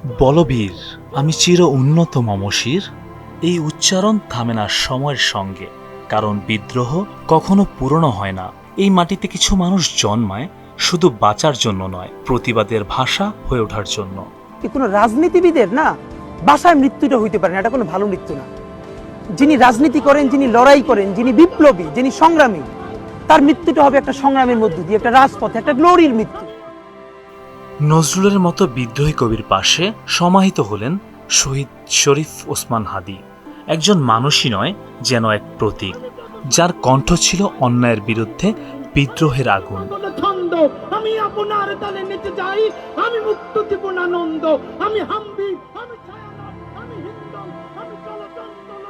বলবীর আমি চির উন্নত মমশির, এই উচ্চারণ থামে না সময়ের সঙ্গে, কারণ বিদ্রোহ কখনো পুরনো হয় না। এই মাটিতে কিছু মানুষ জন্মায় শুধু বাঁচার জন্য নয়, প্রতিবাদের ভাষা হয়ে ওঠার জন্য। কোনো রাজনীতিবিদের না ভাষায় মৃত্যুটা হইতে পারে না, এটা কোনো ভালো মৃত্যু না। যিনি রাজনীতি করেন, যিনি লড়াই করেন, যিনি বিপ্লবী, যিনি সংগ্রামী, তার মৃত্যুটা হবে একটা সংগ্রামের মধ্য দিয়ে, একটা রাজপথে, একটা গ্লোরির মৃত্যু। নজরুলের মতো বিদ্রোহী কবির পাশে সমাহিত হলেন শহীদ শরীফ ওসমান হাদী, একজন মানুষই নয়, যেন এক প্রতীক, যার কণ্ঠ ছিল অন্যায়ের বিরুদ্ধে বিদ্রোহের আগুন। আমি আপনার তালে নেচে যাই, আমি মুক্ত জীবনানন্দ, আমি হাম্বি, আমি ছায়ানট, আমি হিন্দু, আমি চলচঞ্চল।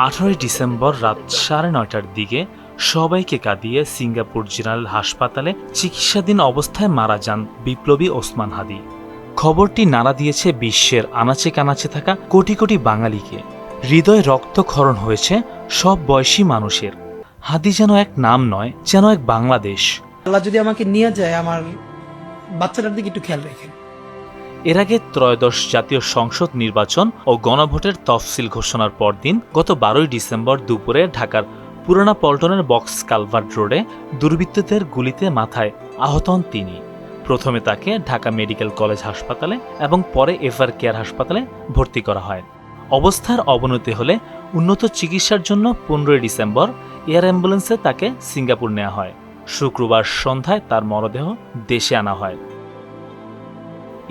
18 ডিসেম্বর রাত 9:30টার দিকে সবাইকে কাঁদিয়ে সিঙ্গাপুর জেনারেল হাসপাতালে চিকিৎসাধীন অবস্থায় মারা যান বিপ্লবী ওসমান হাদী। খবরটি নাড়া দিয়েছে বিশ্বের আনাচে কানাচে থাকা কোটি কোটি বাঙালিকে। হৃদয় রক্তক্ষরণ হয়েছে সব বয়সী মানুষের। হাদী যেন এক নাম নয়, যেন এক বাংলাদেশ। আল্লাহ যদি আমাকে নিয়ে যায়, আমার বাচ্চাটার দিকে একটু খেয়াল রাখেন। এর আগে ত্রয়োদশ জাতীয় সংসদ নির্বাচন ও গণভোটের তফসিল ঘোষণার পরদিন গত 12 ডিসেম্বর দুপুরে ঢাকার পুরানা পল্টনের বক্স কালভার্ট রোডে দুর্বৃত্তদের গুলিতে মাথায় আহত হন তিনি। প্রথমে তাকে ঢাকা মেডিকেল কলেজ হাসপাতালে এবং পরে এভার কেয়ার হাসপাতালে ভর্তি করা হয়। অবস্থার অবনতি হলে উন্নত চিকিৎসার জন্য 15 ডিসেম্বর এয়ার অ্যাম্বুলেন্সে তাকে সিঙ্গাপুর নেওয়া হয়। শুক্রবার সন্ধ্যায় তার মরদেহ দেশে আনা হয়।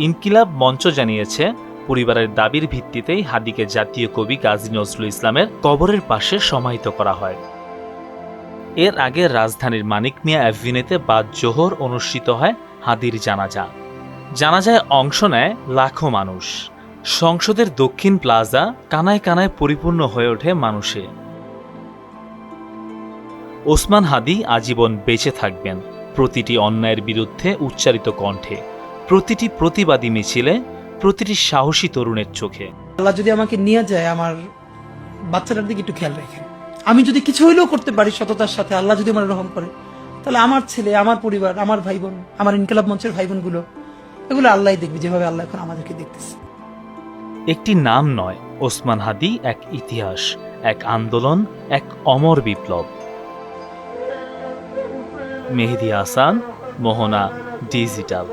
ইনকিলাব মঞ্চ জানিয়েছে, পরিবারের দাবির ভিত্তিতেই হাদীকে জাতীয় কবি কাজী নজরুল ইসলামের কবরের পাশে সমাহিত করা হয়। এর আগে রাজধানীর মানিক মিয়া অ্যাভিনিউতে বাদ জোহর অনুষ্ঠিত হয় হাদীর জানাজা। জানাজায় অংশ নেয় লাখো মানুষ। সংসদের দক্ষিণ প্লাজা কানায় কানায় পরিপূর্ণ হয়ে ওঠে মানুষে। ওসমান হাদী আজীবন বেঁচে থাকবেন প্রতিটি অন্যায়ের বিরুদ্ধে উচ্চারিত কণ্ঠে, প্রতিটি প্রতিবাদী মিছিলে, প্রতিটি সাহসী তরুণের চোখে। আল্লাহ যদি আমাকে নিয়ে যায়, আমার বাচ্চাটার দিকে একটু খেয়াল রাখেন। আমি যদি কিছু হইলেও করতে পারি সততার সাথে, আল্লাহ যদি আমার রহম করে, তাহলে আমার ছেলে, আমার পরিবার, আমার ভাই বোন, আমার ইনকিলাব মঞ্চের ভাই বোনগুলো, এগুলো আল্লাহই দেখবে, যেভাবে আল্লাহ এখন আমাদেরকে দেখতেছে। একটি নাম নয়, ওসমান হাদী এক ইতিহাস, এক আন্দোলন, এক অমর বিপ্লব। মেহেদী হাসান, মোহনা ডিজিটাল।